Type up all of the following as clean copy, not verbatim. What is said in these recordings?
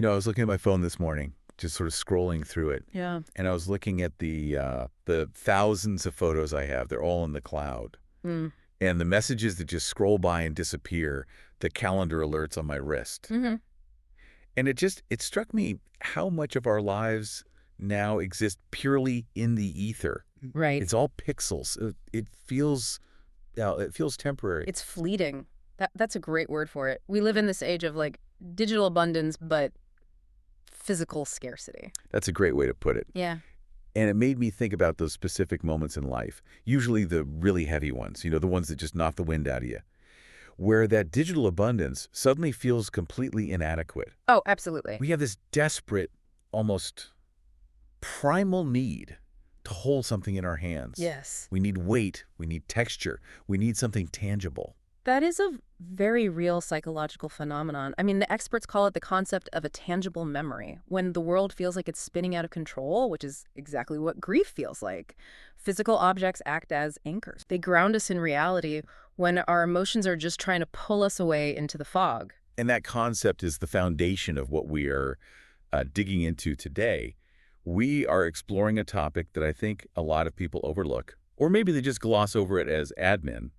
I was looking at my phone this morning, just sort of scrolling through it, Yeah. and I was looking at the thousands of photos I have. They're all in the cloud. Mm. And the messages that just scroll by and disappear, the calendar alerts on my wrist. Mm-hmm. And it struck me how much of our lives now exist purely in the ether. Right. It's all pixels. It feels temporary. It's fleeting. That's a great word for it. We live in this age of like digital abundance, but physical scarcity. That's a great way to put it. Yeah. And it made me think about those specific moments in life, usually the really heavy ones, the ones that just knock the wind out of you, where that digital abundance suddenly feels completely inadequate. Oh, absolutely. We have this desperate, almost primal need to hold something in our hands. Yes. We need weight. We need texture. We need something tangible. That is a very real psychological phenomenon. I mean, the experts call it the concept of a tangible memory. When the world feels like it's spinning out of control, which is exactly what grief feels like, physical objects act as anchors. They ground us in reality when our emotions are just trying to pull us away into the fog. And that concept is the foundation of what we are digging into today. We are exploring a topic that I think a lot of people overlook, or maybe they just gloss over it as admin,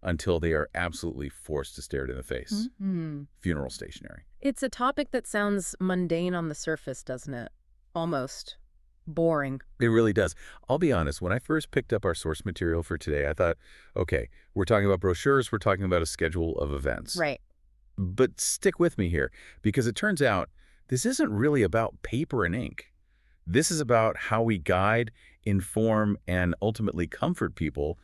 until they are absolutely forced to stare it in the face. Mm-hmm. Funeral stationery. It's a topic that sounds mundane on the surface, doesn't it? Almost boring. It really does. I'll be honest, when I first picked up our source material for today, I thought, okay, we're talking about brochures, we're talking about a schedule of events. Right. But stick with me here, because it turns out this isn't really about paper and ink. This is about how we guide, inform, and ultimately comfort people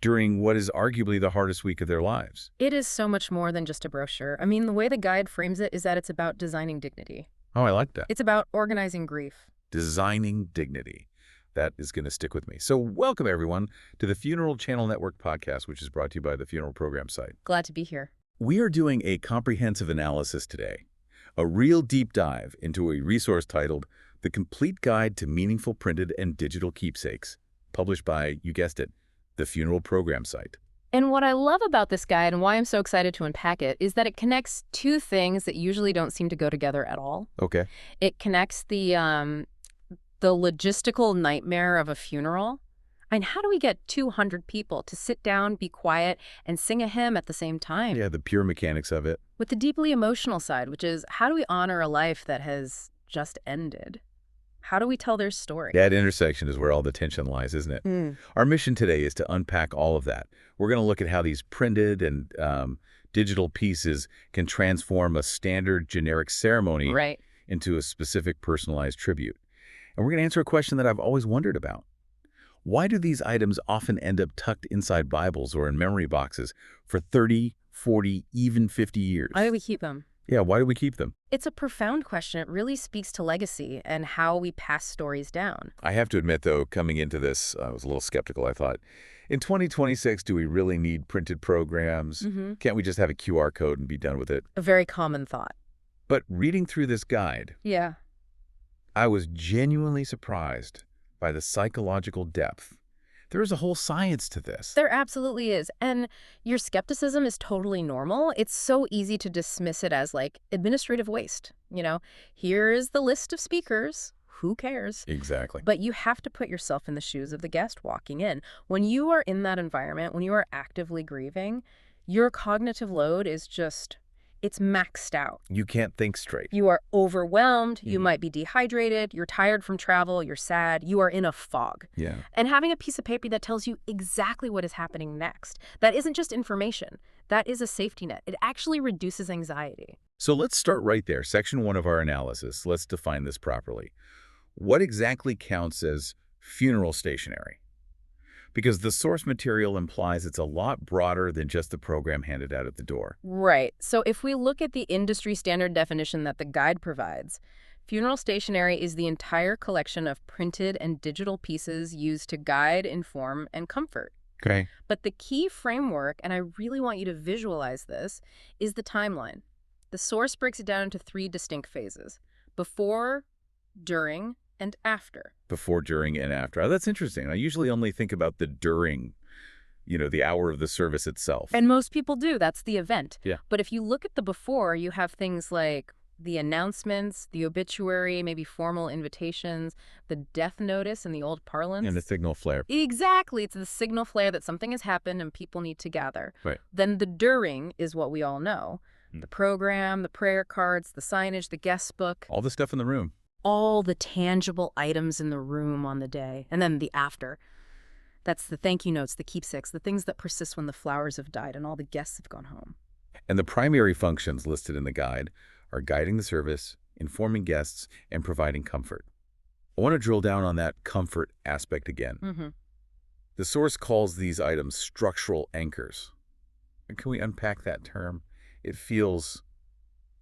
during what is arguably the hardest week of their lives. It is so much more than just a brochure. I mean, the way the guide frames it is that it's about designing dignity. Oh, I like that. It's about organizing grief. Designing dignity. That is going to stick with me. So welcome, everyone, to the Funeral Channel Network podcast, which is brought to you by the Funeral Program site. Glad to be here. We are doing a comprehensive analysis today, a real deep dive into a resource titled The Complete Guide to Meaningful Printed and Digital Keepsakes, published by, you guessed it, the Funeral Program site. And what I love about this guide and why I'm so excited to unpack it is that it connects two things that usually don't seem to go together at all. Okay. It connects the logistical nightmare of a funeral. I mean, how do we get 200 people to sit down, be quiet, and sing a hymn at the same time? Yeah, the pure mechanics of it. With the deeply emotional side, which is how do we honor a life that has just ended? How do we tell their story? That intersection is where all the tension lies, isn't it? Our mission today is to unpack all of that. We're going to look at how these printed and digital pieces can transform a standard generic ceremony into a specific personalized tribute. And we're going to answer a question that I've always wondered about. Why do these items often end up tucked inside Bibles or in memory boxes for 30, 40, even 50 years? Why do we keep them? Yeah, why do we keep them? It's a profound question. It really speaks to legacy and how we pass stories down. I have to admit, though, coming into this, I was a little skeptical. I thought, in 2026, do we really need printed programs? Can't we just have a QR code and be done with it? A very common thought. But reading through this guide, Yeah. I was genuinely surprised by the psychological depth. There is a whole science to this. There absolutely is. And your skepticism is totally normal. It's so easy to dismiss it as like administrative waste. Here is the list of speakers. Who cares? Exactly. But you have to put yourself in the shoes of the guest walking in. When you are in that environment, when you are actively grieving, your cognitive load is it's maxed out. You can't think straight. You are overwhelmed. You might be dehydrated. You're tired from travel. You're sad. You are in a fog. Yeah. And having a piece of paper that tells you exactly what is happening next, that isn't just information. That is a safety net. It actually reduces anxiety. So let's start right there. Section 1 of our analysis. Let's define this properly. What exactly counts as funeral stationery? Because the source material implies it's a lot broader than just the program handed out at the door. Right. So if we look at the industry standard definition that the guide provides, funeral stationery is the entire collection of printed and digital pieces used to guide, inform, and comfort. Okay. But the key framework, and I really want you to visualize this, is the timeline. The source breaks it down into 3 distinct phases: before, during, and after. Before, during, and after. Oh, that's interesting. I usually only think about the during, the hour of the service itself. And most people do. That's the event. Yeah. But if you look at the before, you have things like the announcements, the obituary, maybe formal invitations, the death notice in the old And the parlance. signal flare. Exactly. It's the signal flare that something has happened and people need to gather. Right. Then the during is what we all know. The program, the prayer cards, the signage, the guest book, All the stuff in the room. all the tangible items in the room on the day. And then the after. That's the thank you notes, the keepsakes, the things that persist when the flowers have died and all the guests have gone home. And the primary functions listed in the guide are guiding the service, informing guests, and providing comfort. I want to drill down on that comfort aspect again. Mm-hmm. The source calls these items structural anchors. Can we unpack that term? It feels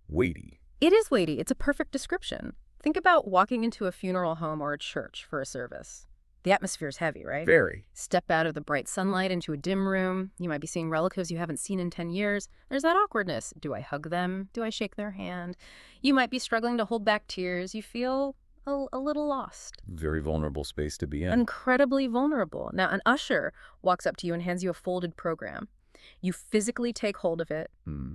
weighty. It is weighty. It's a perfect description. Think about walking into a funeral home or a church for a service. The atmosphere is heavy, right? Very. Step out of the bright sunlight into a dim room. You might be seeing relatives you haven't seen in 10 years. There's that awkwardness. Do I hug them? Do I shake their hand? You might be struggling to hold back tears. You feel a little lost. Very vulnerable space to be in. Incredibly vulnerable. Now, an usher walks up to you and hands you a folded program. You physically take hold of it.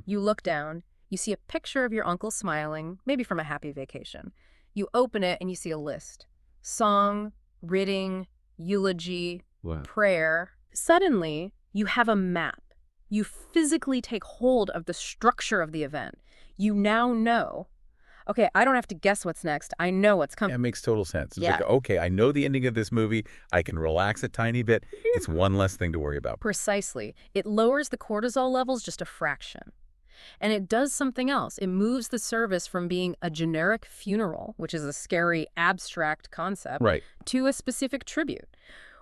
You look down. You see a picture of your uncle smiling, maybe from a happy vacation. You open it and you see a list. Song, reading, eulogy, Wow. prayer. Suddenly, you have a map. You physically take hold of the structure of the event. You now know, okay, I don't have to guess what's next. I know what's coming. That makes total sense. It's Yeah. like, okay, I know the ending of this movie. I can relax a tiny bit. It's one less thing to worry about. Precisely. It lowers the cortisol levels just a fraction. And it does something else. It moves the service from being a generic funeral, which is a scary, abstract concept, Right. to a specific tribute.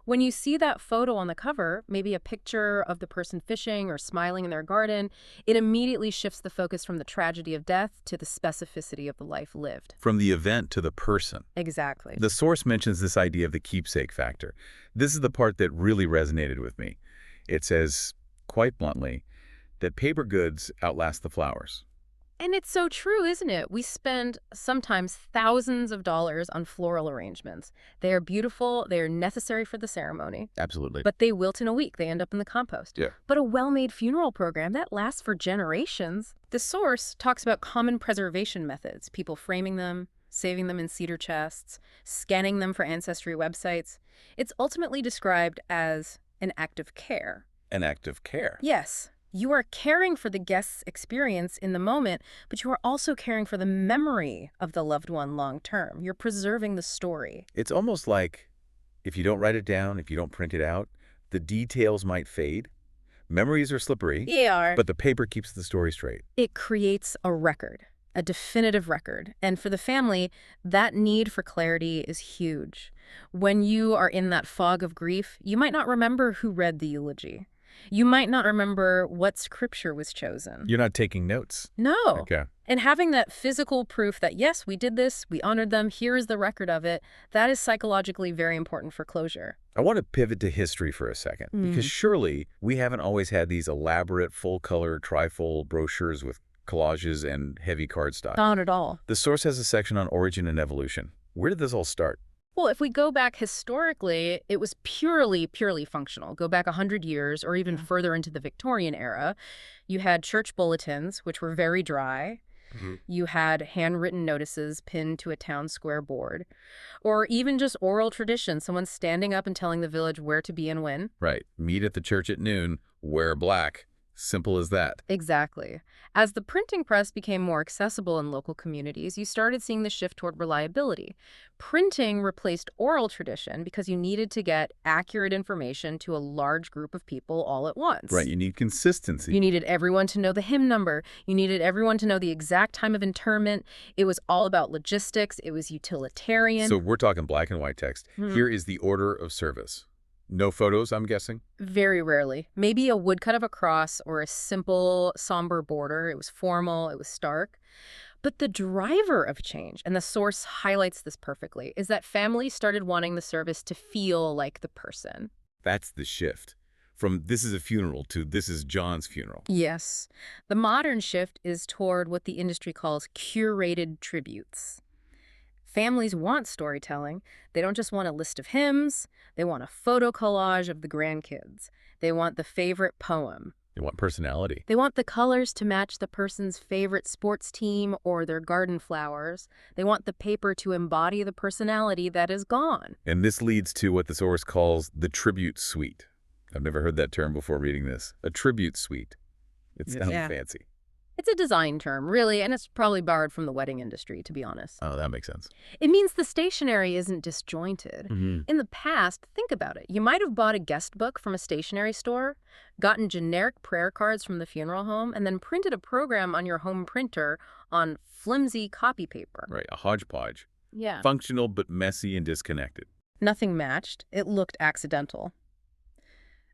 When you see that photo on the cover, maybe a picture of the person fishing or smiling in their garden, it immediately shifts the focus from the tragedy of death to the specificity of the life lived. From the event to the person. Exactly. The source mentions this idea of the keepsake factor. This is the part that really resonated with me. It says, quite bluntly, that paper goods outlast the flowers. And it's so true, isn't it? We spend sometimes thousands of dollars on floral arrangements. They are beautiful, they are necessary for the ceremony, Absolutely. but they wilt in a week, they end up in the compost. Yeah. But a well-made funeral program, that lasts for generations. The source talks about common preservation methods, people framing them, saving them in cedar chests, scanning them for ancestry websites. It's ultimately described as an act of care. An act of care. Yes. You are caring for the guest's experience in the moment, but you are also caring for the memory of the loved one long term. You're preserving the story. It's almost like if you don't write it down, if you don't print it out, the details might fade. Memories are slippery, but the paper keeps the story straight. It creates a record, a definitive record. And for the family, that need for clarity is huge. When you are in that fog of grief, you might not remember who read the eulogy. You might not remember what scripture was chosen. You're not taking notes. No. Okay. And having that physical proof that, yes, we did this, we honored them, here is the record of it, that is psychologically very important for closure. I want to pivot to history for a second, because surely we haven't always had these elaborate full-color trifold brochures with collages and heavy cardstock. Not at all. The source has a section on origin and evolution. Where did this all start? Well, if we go back historically, it was purely functional. Go back 100 years or even further into the Victorian era. You had church bulletins, which were very dry. You had handwritten notices pinned to a town square board. Or even just oral tradition, someone standing up and telling the village where to be and when. Right. Meet at the church at noon, wear black. Simple as that. Exactly. As the printing press became more accessible in local communities, you started seeing the shift toward reliability. Printing replaced oral tradition because you needed to get accurate information to a large group of people all at once. Right. You need consistency. You needed everyone to know the hymn number. You needed everyone to know the exact time of interment. It was all about logistics. It was utilitarian. So we're talking black and white text. Here is the order of service. No photos, I'm guessing? Very rarely. Maybe a woodcut of a cross or a simple, somber border. It was formal. It was stark. But the driver of change, and the source highlights this perfectly, is that families started wanting the service to feel like the person. That's the shift. From this is a funeral to this is John's funeral. Yes. The modern shift is toward what the industry calls curated tributes. Families want storytelling. They don't just want a list of hymns. They want a photo collage of the grandkids. They want the favorite poem, You want personality. They want the colors to match the person's favorite sports team or their garden flowers. They want the paper to embody the personality that is gone. And this leads to what the source calls the tribute suite. I've never heard that term before reading this. A tribute suite. It sounds fancy. It's a design term, really, and it's probably borrowed from the wedding industry, to be honest. Oh, that makes sense. It means the stationery isn't disjointed. In the past, think about it. You might have bought a guest book from a stationery store, gotten generic prayer cards from the funeral home, and then printed a program on your home printer on flimsy copy paper. Right, a hodgepodge. Yeah. Functional but messy and disconnected. Nothing matched. It looked accidental.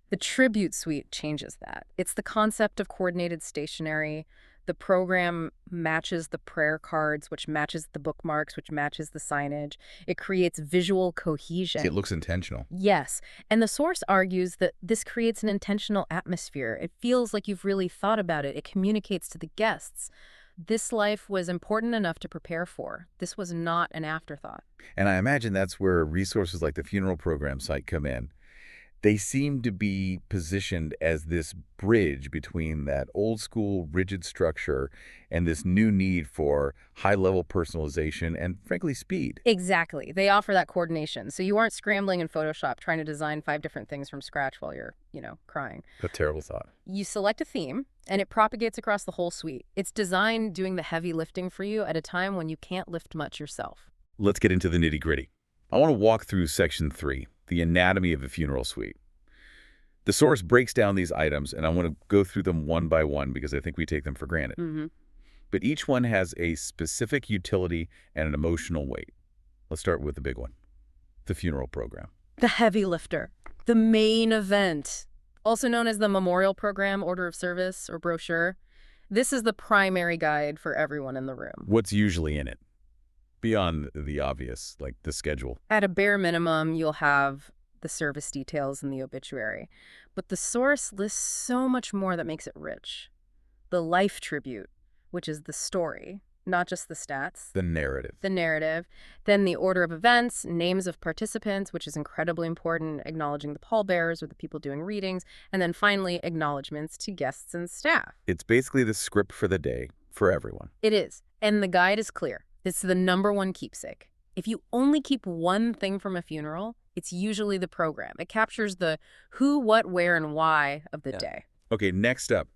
The tribute suite changes that. It's the concept of coordinated stationery. The program matches the prayer cards, which matches the bookmarks, which matches the signage. It creates visual cohesion. It looks intentional. Yes, and the source argues that this creates an intentional atmosphere. It feels like you've really thought about it. It communicates to the guests. This life was important enough to prepare for. This was not an afterthought. And I imagine that's where resources like the funeral program site come in. They seem to be positioned as this bridge between that old school rigid structure and this new need for high-level personalization and, frankly, speed. Exactly. They offer that coordination. So you aren't scrambling in Photoshop trying to design 5 different things from scratch while you're, crying. A terrible thought. You select a theme, and it propagates across the whole suite. It's designed doing the heavy lifting for you at a time when you can't lift much yourself. Let's get into the nitty-gritty. I want to walk through Section 3, the anatomy of a funeral suite. The source breaks down these items, and I want to go through them one by one because I think we take them for granted. But each one has a specific utility and an emotional weight. Let's start with the big one, the funeral program. The heavy lifter, the main event, also known as the memorial program, order of service, or brochure. This is the primary guide for everyone in the room. What's usually in it? Beyond the obvious, like the schedule. At a bare minimum, you'll have the service details in the obituary. But the source lists so much more that makes it rich. The life tribute, which is the story, not just the stats. The narrative. The narrative. Then the order of events, names of participants, which is incredibly important, acknowledging the pallbearers or the people doing readings, and then finally acknowledgments to guests and staff. It's basically the script for the day for everyone. It is. And the guide is clear. It's the #1 keepsake. If you only keep one thing from a funeral, it's usually the program. It captures the who, what, where, and why of the day. Okay, next up,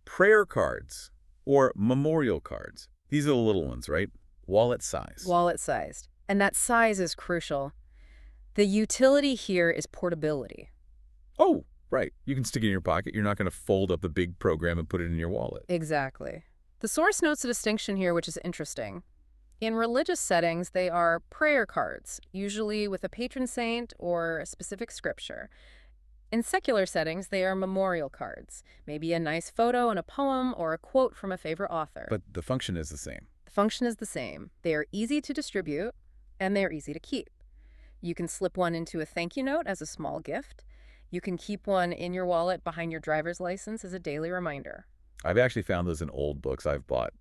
prayer cards or memorial cards. These are the little ones, right? Wallet size. Wallet-sized. And that size is crucial. The utility here is portability. Oh, right. You can stick it in your pocket. You're not going to fold up the big program and put it in your wallet. Exactly. The source notes a distinction here, which is interesting. In religious settings, they are prayer cards, usually with a patron saint or a specific scripture. In secular settings, they are memorial cards, maybe a nice photo and a poem or a quote from a favorite author. But the function is the same. The function is the same. They are easy to distribute, and they are easy to keep. You can slip one into a thank you note as a small gift. You can keep one in your wallet behind your driver's license as a daily reminder. I've actually found those in old books I've bought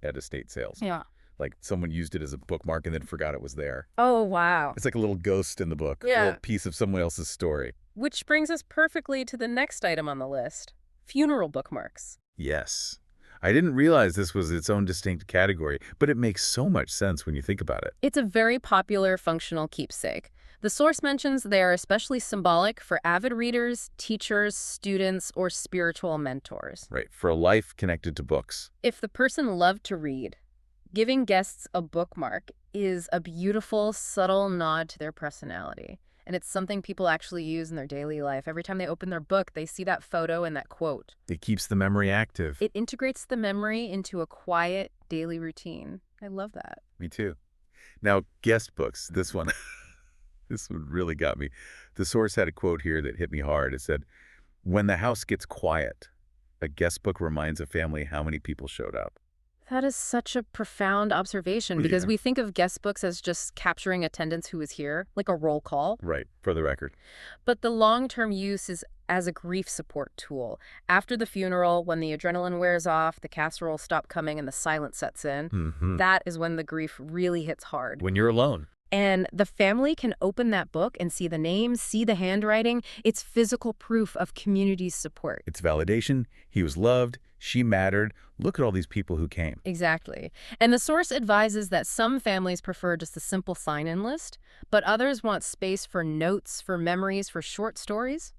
at estate sales. Yeah. Like someone used it as a bookmark and then forgot it was there. Oh, wow. It's like a little ghost in the book, Yeah. a little piece of someone else's story. Which brings us perfectly to the next item on the list, funeral bookmarks. Yes. I didn't realize this was its own distinct category, but it makes so much sense when you think about it. It's a very popular functional keepsake. The source mentions they are especially symbolic for avid readers, teachers, students, or spiritual mentors. Right, for a life connected to books. If the person loved to read, giving guests a bookmark is a beautiful, subtle nod to their personality. And it's something people actually use in their daily life. Every time they open their book, they see that photo and that quote. It keeps the memory active. It integrates the memory into a quiet, daily routine. I love that. Me too. Now, guest books, this one, this one really got me. The source had a quote here that hit me hard. It said, "When the house gets quiet, a guest book reminds a family how many people showed up." That is such a profound observation because Yeah. we think of guest books as just capturing attendance who was here, like a roll call. Right, for the record. But the long-term use is as a grief support tool. After the funeral, when the adrenaline wears off, the casseroles stop coming and the silence sets in, that is when the grief really hits hard. When you're alone. And the family can open that book and see the names, see the handwriting. It's physical proof of community support. It's validation. He was loved. She mattered. Look at all these people who came. Exactly. And the source advises that some families prefer just a simple sign-in list, but others want space for notes, for memories, for short stories.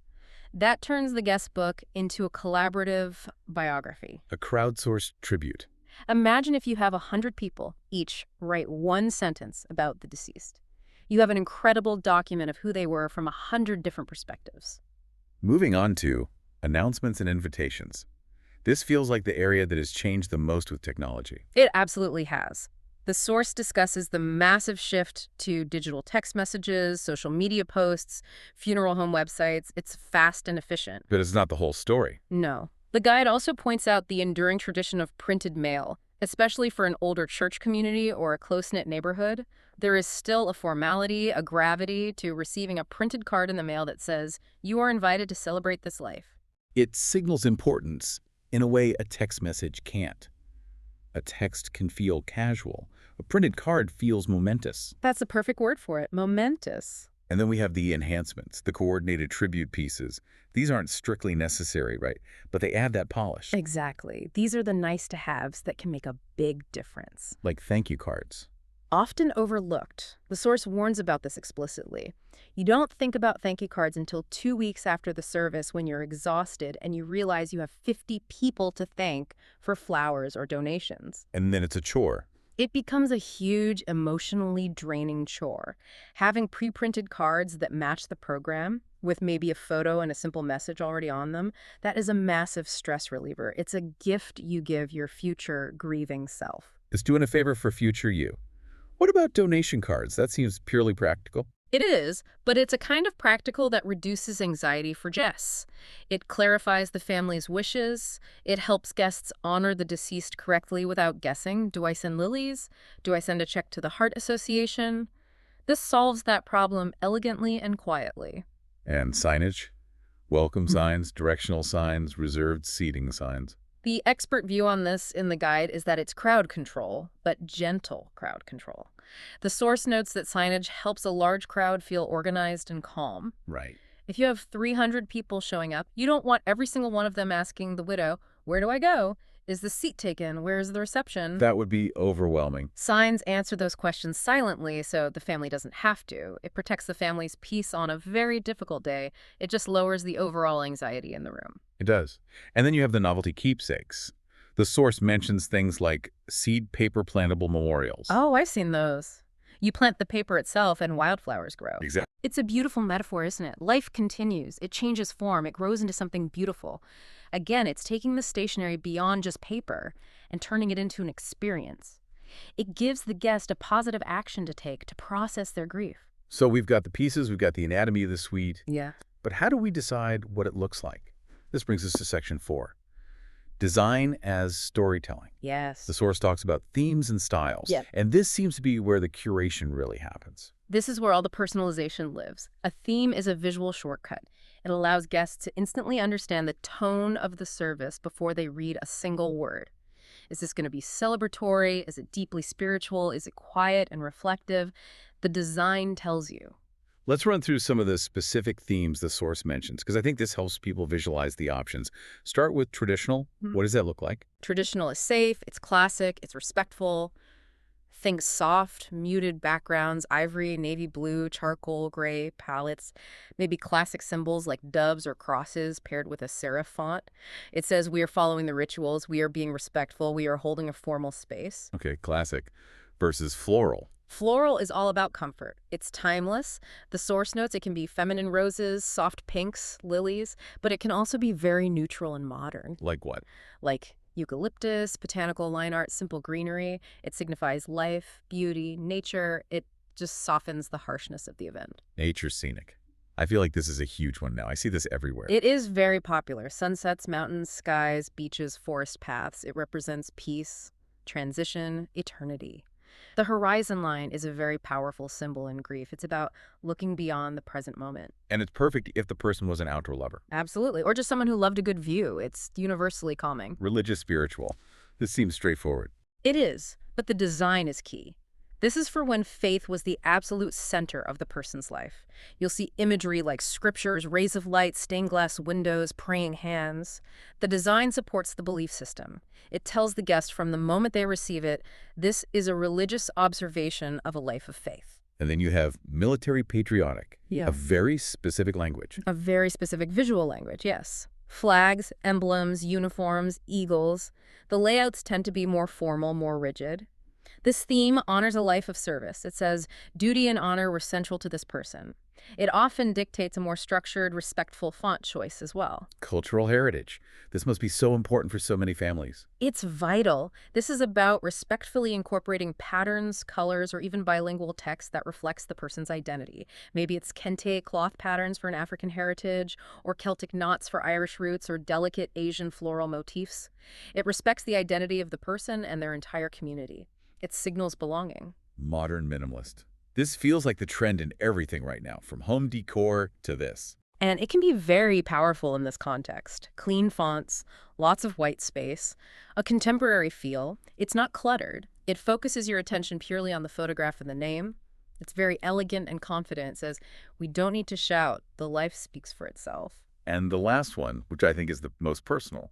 That turns the guest book into a collaborative biography. A crowdsourced tribute. Imagine if you have 100 people, each write one sentence about the deceased. You have an incredible document of who they were from 100 different perspectives. Moving on to announcements and invitations. This feels like the area that has changed the most with technology. It absolutely has. The source discusses the massive shift to digital text messages, social media posts, funeral home websites. It's fast and efficient. But it's not the whole story. No. The guide also points out the enduring tradition of printed mail, especially for an older church community or a close-knit neighborhood. There is still a formality, a gravity to receiving a printed card in the mail that says, "You are invited to celebrate this life." It signals importance in a way a text message can't. A text can feel casual. A printed card feels momentous. That's the perfect word for it, momentous. And then we have the enhancements, the coordinated tribute pieces. These aren't strictly necessary, right? But they add that polish. Exactly. These are the nice-to-haves that can make a big difference. Like thank you cards. Often overlooked. The source warns about this explicitly. You don't think about thank you cards until 2 weeks after the service when you're exhausted and you realize you have 50 people to thank for flowers or donations. And then it's a chore. It becomes a huge, emotionally draining chore. Having pre-printed cards that match the program, with maybe a photo and a simple message already on them, that is a massive stress reliever. It's a gift you give your future grieving self. It's doing a favor for future you. What about donation cards? That seems purely practical. It is, but it's a kind of practical that reduces anxiety for Jess. It clarifies the family's wishes. It helps guests honor the deceased correctly without guessing. Do I send lilies? Do I send a check to the Heart Association? This solves that problem elegantly and quietly. And signage? Welcome signs, directional signs, reserved seating signs. The expert view on this in the guide is that it's crowd control, but gentle crowd control. The source notes that signage helps a large crowd feel organized and calm. Right. If you have 300 people showing up, you don't want every single one of them asking the widow, "Where do I go? Is the seat taken? Where is the reception?" That would be overwhelming. Signs answer those questions silently so the family doesn't have to. It protects the family's peace on a very difficult day. It just lowers the overall anxiety in the room. It does. And then you have the novelty keepsakes. The source mentions things like seed paper plantable memorials. Oh, I've seen those. You plant the paper itself and wildflowers grow. Exactly. It's a beautiful metaphor, isn't it? Life continues. It changes form. It grows into something beautiful. Again, it's taking the stationery beyond just paper and turning it into an experience. It gives the guest a positive action to take to process their grief. So we've got the pieces, we've got the anatomy of the suite. Yeah. But how do we decide what it looks like? This brings us to section 4. Design as storytelling. Yes. The source talks about themes and styles. Yep. And this seems to be where the curation really happens. This is where all the personalization lives. A theme is a visual shortcut. It allows guests to instantly understand the tone of the service before they read a single word. Is this going to be celebratory? Is it deeply spiritual? Is it quiet and reflective? The design tells you. Let's run through some of the specific themes the source mentions, because I think this helps people visualize the options. Start with traditional. What does that look like? Traditional is safe, it's classic, it's respectful. Think soft, muted backgrounds, ivory, navy blue, charcoal, gray palettes, maybe classic symbols like doves or crosses paired with a serif font. It says we are following the rituals, we are being respectful, we are holding a formal space. Okay, classic. Versus floral. Floral is all about comfort. It's timeless. The source notes it can be feminine roses, soft pinks, lilies, but it can also be very neutral and modern. Like what? Like eucalyptus, botanical line art, simple greenery. It signifies life, beauty, nature. It just softens the harshness of the event. Nature scenic. I feel like this is a huge one now. I see this everywhere. It is very popular. Sunsets, mountains, skies, beaches, forest paths. It represents peace, transition, eternity. The horizon line is a very powerful symbol in grief. It's about looking beyond the present moment. And it's perfect if the person was an outdoor lover. Absolutely. Or just someone who loved a good view. It's universally calming. Religious, spiritual. This seems straightforward. It is, but the design is key. This is for when faith was the absolute center of the person's life. You'll see imagery like scriptures, rays of light, stained glass windows, praying hands. The design supports the belief system. It tells the guest from the moment they receive it, this is a religious observation of a life of faith. And then you have military patriotic, Yeah. a very specific language. A very specific visual language, yes. Flags, emblems, uniforms, eagles. The layouts tend to be more formal, more rigid. This theme honors a life of service. It says duty and honor were central to this person. It often dictates a more structured, respectful font choice as well. Cultural heritage. This must be so important for so many families. It's vital. This is about respectfully incorporating patterns, colors, or even bilingual text that reflects the person's identity. Maybe it's kente cloth patterns for an African heritage, or Celtic knots for Irish roots, or delicate Asian floral motifs. It respects the identity of the person and their entire community. It signals belonging. Modern minimalist. This feels like the trend in everything right now, from home decor to this. And it can be very powerful in this context. Clean fonts, lots of white space, a contemporary feel. It's not cluttered. It focuses your attention purely on the photograph and the name. It's very elegant and confident. It says, we don't need to shout. The life speaks for itself. And the last one, which I think is the most personal,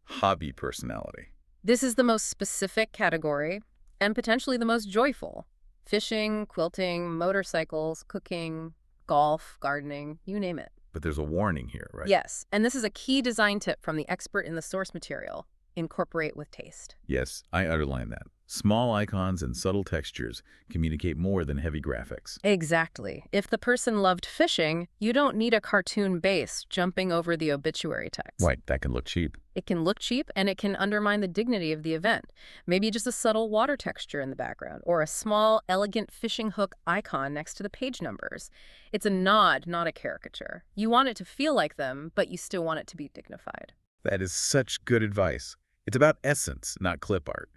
hobby personality. This is the most specific category and potentially the most joyful. Fishing, quilting, motorcycles, cooking, golf, gardening, you name it. But there's a warning here, right? Yes, and this is a key design tip from the expert in the source material. Incorporate with taste. Yes, I underline that. Small icons and subtle textures communicate more than heavy graphics. Exactly. If the person loved fishing, you don't need a cartoon base jumping over the obituary text. Right, that can look cheap. It can look cheap, and it can undermine the dignity of the event. Maybe just a subtle water texture in the background, or a small, elegant fishing hook icon next to the page numbers. It's a nod, not a caricature. You want it to feel like them, but you still want it to be dignified. That is such good advice. It's about essence, not clip art.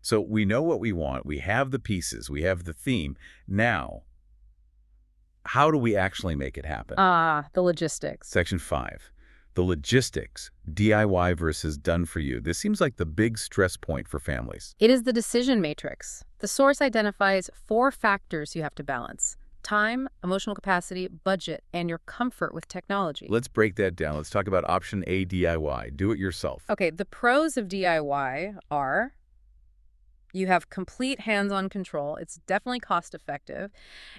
So we know what we want. We have the pieces. We have the theme. Now, how do we actually make it happen? The logistics. Section 5. The logistics, DIY versus done for you. This seems like the big stress point for families. It is the decision matrix. The source identifies 4 factors you have to balance: time, emotional capacity, budget, and your comfort with technology. Let's break that down. Let's talk about option A, DIY. Do it yourself. Okay, the pros of DIY are: you have complete hands-on control. It's definitely cost-effective.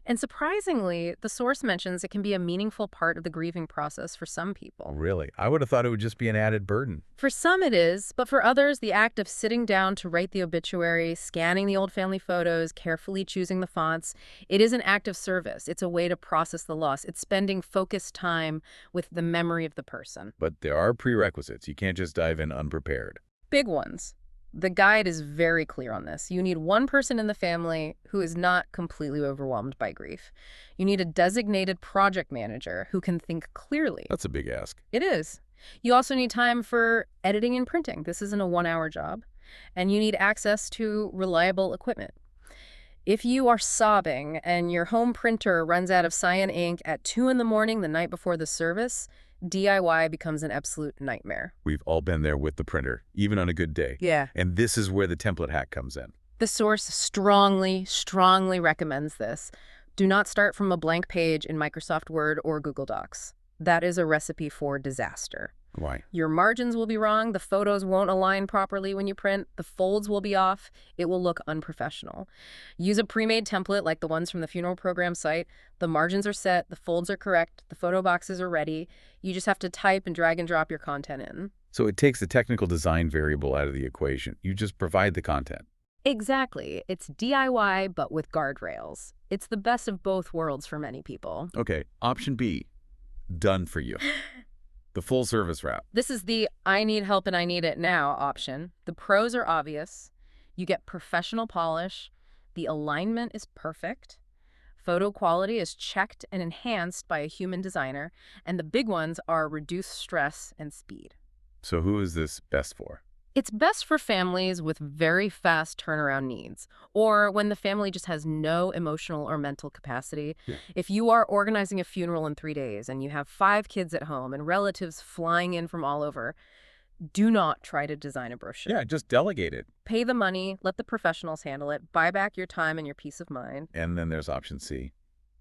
And surprisingly, the source mentions it can be a meaningful part of the grieving process for some people. Really? I would have thought it would just be an added burden. For some it is, but for others, the act of sitting down to write the obituary, scanning the old family photos, carefully choosing the fonts, it is an act of service. It's a way to process the loss. It's spending focused time with the memory of the person. But there are prerequisites. You can't just dive in unprepared. Big ones. The guide is very clear on this. You need one person in the family who is not completely overwhelmed by grief. You need a designated project manager who can think clearly. That's a big ask. It is. You also need time for editing and printing. This isn't a 1-hour job. And you need access to reliable equipment. If you are sobbing and your home printer runs out of cyan ink at 2 in the morning the night before the service, DIY becomes an absolute nightmare. We've all been there with the printer, even on a good day. Yeah. And this is where the template hack comes in. The source strongly recommends this. Do not start from a blank page in Microsoft Word or Google Docs. That is a recipe for disaster. Why? Your margins will be wrong, the photos won't align properly when you print, the folds will be off, it will look unprofessional. Use a pre-made template like the ones from the funeral program site. The margins are set, the folds are correct, the photo boxes are ready. You just have to type and drag and drop your content in. So it takes the technical design variable out of the equation. You just provide the content. Exactly. It's DIY, but with guardrails. It's the best of both worlds for many people. Okay, option B, done for you. The full service route. This is the I need help and I need it now option. The pros are obvious. You get professional polish. The alignment is perfect. Photo quality is checked and enhanced by a human designer. And the big ones are reduced stress and speed. So who is this best for? It's best for families with very fast turnaround needs, or when the family just has no emotional or mental capacity. Yeah. If you are organizing a funeral in 3 days and you have 5 kids at home and relatives flying in from all over, Do not try to design a brochure. Yeah, just delegate it. Pay the money, let the professionals handle it, buy back your time and your peace of mind. And then there's option C,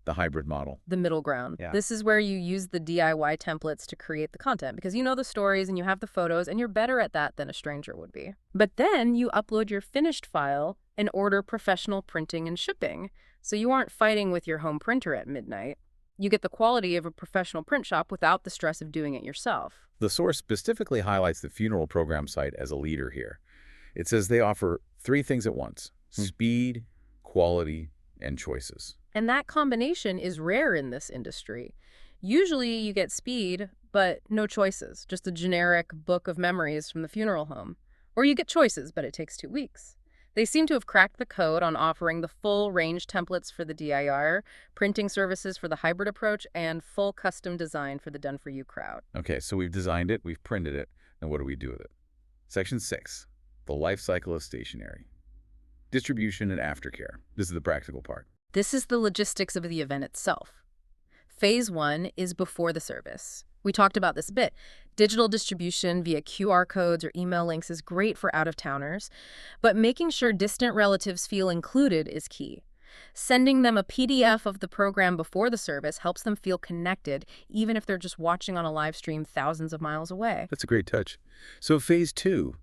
the hybrid model. The middle ground. Yeah. This is where you use the DIY templates to create the content because you know the stories and you have the photos and you're better at that than a stranger would be. But then you upload your finished file and order professional printing and shipping. So you aren't fighting with your home printer at midnight. You get the quality of a professional print shop without the stress of doing it yourself. The source specifically highlights the funeral program site as a leader here. It says they offer 3 things at once: speed, quality, and choices. And that combination is rare in this industry. Usually you get speed, but no choices, just a generic book of memories from the funeral home. Or you get choices, but it takes 2 weeks. They seem to have cracked the code on offering the full range templates for the DIR, printing services for the hybrid approach, and full custom design for the done-for-you crowd. Okay, so we've designed it, we've printed it, and what do we do with it? Section 6, the life cycle of stationery. Distribution and aftercare. This is the practical part. This is the logistics of the event itself. Phase 1 is before the service. We talked about this a bit. Digital distribution via QR codes or email links is great for out-of-towners, but making sure distant relatives feel included is key. Sending them a PDF of the program before the service helps them feel connected, even if they're just watching on a live stream thousands of miles away. That's a great touch. So phase 2,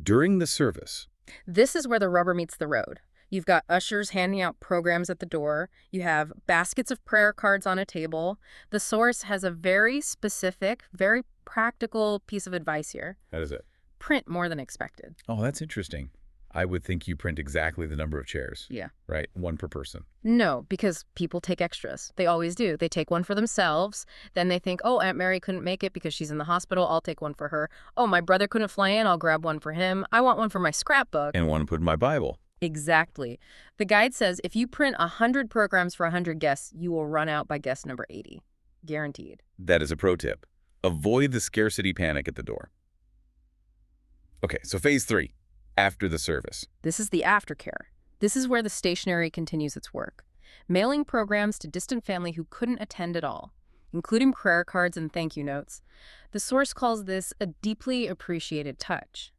during the service. This is where the rubber meets the road. You've got ushers handing out programs at the door. You have baskets of prayer cards on a table. The source has a very specific, very practical piece of advice here. How is it? Print more than expected. Oh, that's interesting. I would think you print exactly the number of chairs. Yeah. Right? 1 per person. No, because people take extras. They always do. They take one for themselves. Then they think, oh, Aunt Mary couldn't make it because she's in the hospital. I'll take one for her. Oh, my brother couldn't fly in. I'll grab one for him. I want one for my scrapbook. And one to put in my Bible. Exactly. The guide says if you print 100 programs for 100 guests, you will run out by guest number 80. Guaranteed. That is a pro tip. Avoid the scarcity panic at the door. Okay, so phase 3, after the service. This is the aftercare. This is where the stationery continues its work. Mailing programs to distant family who couldn't attend at all, including prayer cards and thank you notes. The source calls this a deeply appreciated touch.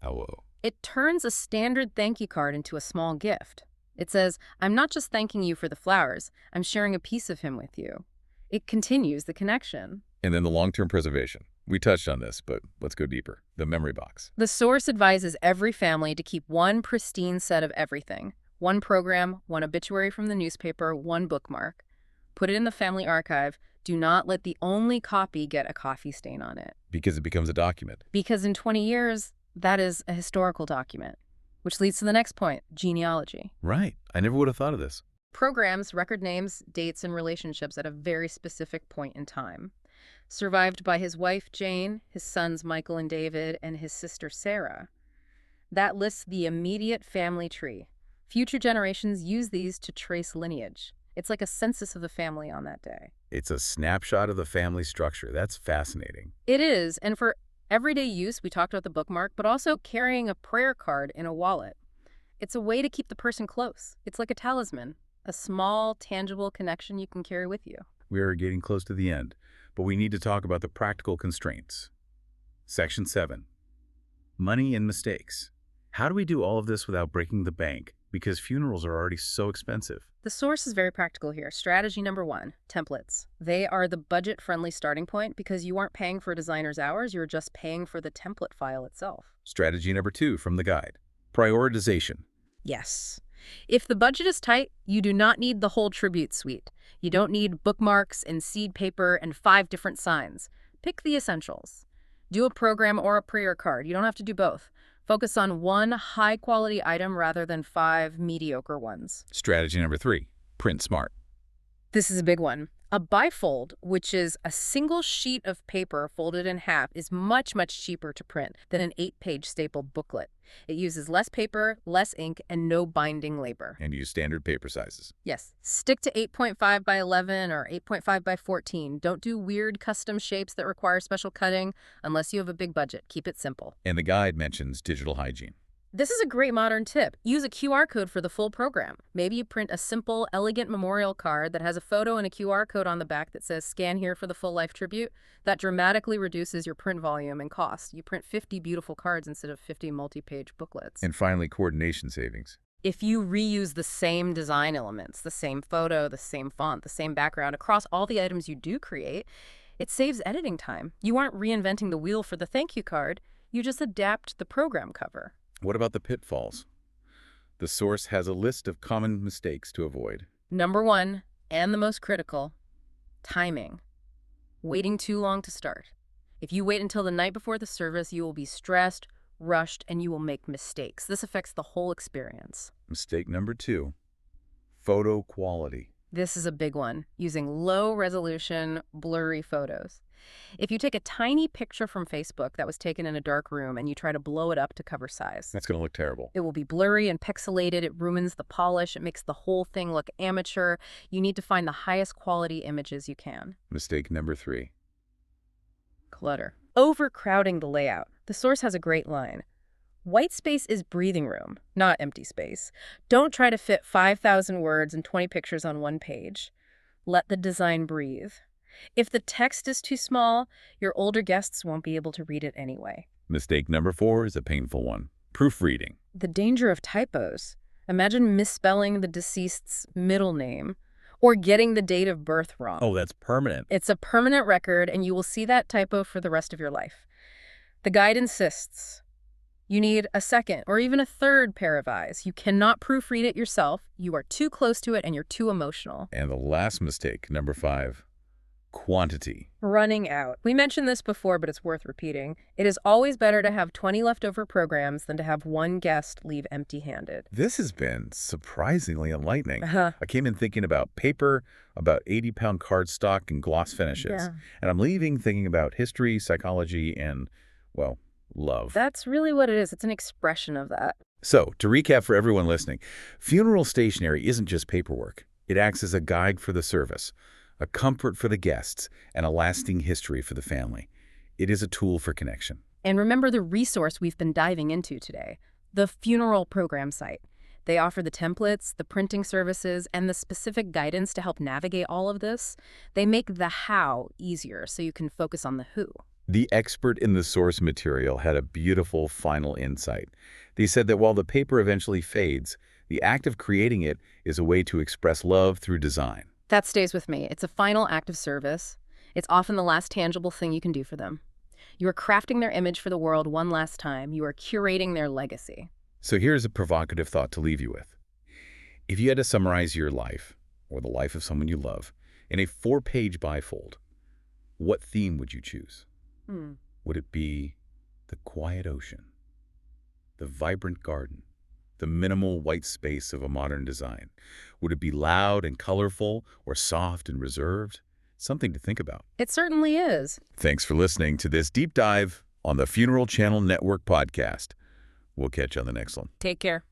Oh, whoa. It turns a standard thank you card into a small gift. It says, I'm not just thanking you for the flowers, I'm sharing a piece of him with you. It continues the connection. And then the long-term preservation. We touched on this, but let's go deeper. The memory box. The source advises every family to keep one pristine set of everything. One program, one obituary from the newspaper, one bookmark. Put it in the family archive. Do not let the only copy get a coffee stain on it. Because it becomes a document. Because in 20 years, that is a historical document. Which leads to the next point, genealogy. Right. I never would have thought of this. Programs, record names, dates, and relationships at a very specific point in time. Survived by his wife, Jane, his sons, Michael and David, and his sister, Sarah. That lists the immediate family tree. Future generations use these to trace lineage. It's like a census of the family on that day. It's a snapshot of the family structure. That's fascinating. It is, and for everyday use, we talked about the bookmark, but also carrying a prayer card in a wallet. It's a way to keep the person close. It's like a talisman, a small, tangible connection you can carry with you. We are getting close to the end, but we need to talk about the practical constraints. Section 7, money and mistakes. How do we do all of this without breaking the bank? Because funerals are already so expensive. The source is very practical here. Strategy number 1, templates. They are the budget-friendly starting point because you aren't paying for a designer's hours, you're just paying for the template file itself. Strategy number 2 from the guide, prioritization. Yes. If the budget is tight, you do not need the whole tribute suite. You don't need bookmarks and seed paper and 5 different signs. Pick the essentials. Do a program or a prayer card. You don't have to do both. Focus on one high-quality item rather than 5 mediocre ones. Strategy number 3, print smart. This is a big one. A bifold, which is a single sheet of paper folded in half, is much, much cheaper to print than an 8-page stapled booklet. It uses less paper, less ink, and no binding labor. And use standard paper sizes. Yes. Stick to 8.5 by 11 or 8.5 by 14. Don't do weird custom shapes that require special cutting unless you have a big budget. Keep it simple. And the guide mentions digital hygiene. This is a great modern tip. Use a QR code for the full program. Maybe you print a simple, elegant memorial card that has a photo and a QR code on the back that says scan here for the full life tribute. That dramatically reduces your print volume and cost. You print 50 beautiful cards instead of 50 multi-page booklets. And finally, coordination savings. If you reuse the same design elements, the same photo, the same font, the same background across all the items you do create, it saves editing time. You aren't reinventing the wheel for the thank you card. You just adapt the program cover. What about the pitfalls? The source has a list of common mistakes to avoid. Number 1, and the most critical, timing. Waiting too long to start. If you wait until the night before the service, you will be stressed, rushed, and you will make mistakes. This affects the whole experience. Mistake number 2, photo quality. This is a big one, using low-resolution, blurry photos. If you take a tiny picture from Facebook that was taken in a dark room and you try to blow it up to cover size, That's going to look terrible. it will be blurry and pixelated. It ruins the polish. It makes the whole thing look amateur. You need to find the highest quality images you can. Mistake number 3, Clutter. Overcrowding the layout. The source has a great line. White space is breathing room, not empty space. Don't try to fit 5,000 words and 20 pictures on one page. Let the design breathe. If the text is too small, your older guests won't be able to read it anyway. Mistake number 4 is a painful one, proofreading. The danger of typos. Imagine misspelling the deceased's middle name or getting the date of birth wrong. Oh, that's permanent. It's a permanent record, and you will see that typo for the rest of your life. The guide insists you need a second or even a third pair of eyes. You cannot proofread it yourself. You are too close to it, and you're too emotional. And the last mistake, number 5, quantity. Running out. We mentioned this before, but it's worth repeating. It is always better to have 20 leftover programs than to have one guest leave empty-handed. This has been surprisingly enlightening. Uh-huh. I came in thinking about paper, about 80-pound cardstock and gloss finishes. Yeah. And I'm leaving thinking about history, psychology, and, well, love. That's really what it is. It's an expression of that. So, to recap for everyone listening, funeral stationery isn't just paperwork. It acts as a guide for the service, a comfort for the guests, and a lasting history for the family. It is a tool for connection. And remember the resource we've been diving into today, the funeral program site. They offer the templates, the printing services, and the specific guidance to help navigate all of this. They make the how easier so you can focus on the who. The expert in the source material had a beautiful final insight. They said that while the paper eventually fades, the act of creating it is a way to express love through design. That stays with me. It's a final act of service. It's often the last tangible thing you can do for them. You are crafting their image for the world one last time. You are curating their legacy. So here's a provocative thought to leave you with. If you had to summarize your life, or the life of someone you love, in a 4-page bifold, what theme would you choose? Would it be the quiet ocean, the vibrant garden, the minimal white space of a modern design? Would it be loud and colorful or soft and reserved? Something to think about. It certainly is. Thanks for listening to this deep dive on the Funeral Channel Network podcast. We'll catch you on the next one. Take care.